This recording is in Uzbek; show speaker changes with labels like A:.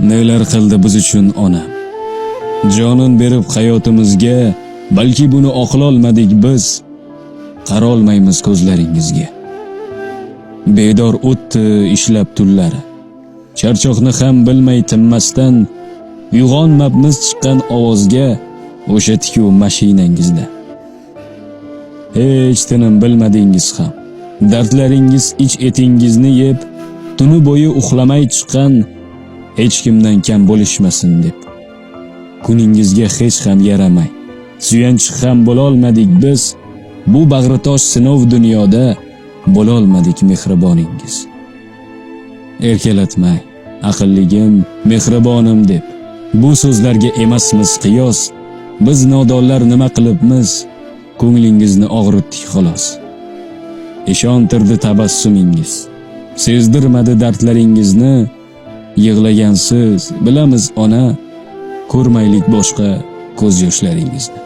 A: Nelar qildi biz uchun ona. Jonin berib hayotimizga, balki buni oqlolmadik biz. Qarolmaymiz ko'zlaringizga. Bedor o'tdi ishlab tunlari. Charchoqni ham bilmay tinmasdan uyg'onmabmiz chiqqan ovozga o'sha tikuv mashinangizda. Hech tinim bilmadingiz ham. Dardlaringiz ich etingizni yeb, tuni bo'yi uxlamay chiqqan hech kimdan kam bo'lishmasin deb. Kuningizga hech ham yaramay, suyanch ham bo'lolmadik biz. Bu bag'ritosh sinov dunyoda bo'lolmadik mehriboningiz. Erkalatmay, aqlligim, mehribonim deb. Bu so'zlarga emasmiz qiyos. Biz nodonlar nima qilibmiz? Ko'nglingizni og'ritdik xolos. Ishontirdi tabassumingiz. Sezdirmadi dardlaringizni. Yig'lagansiz, bilamiz ona. Ko'rmaylik boshqa ko'z yoshlaringizni.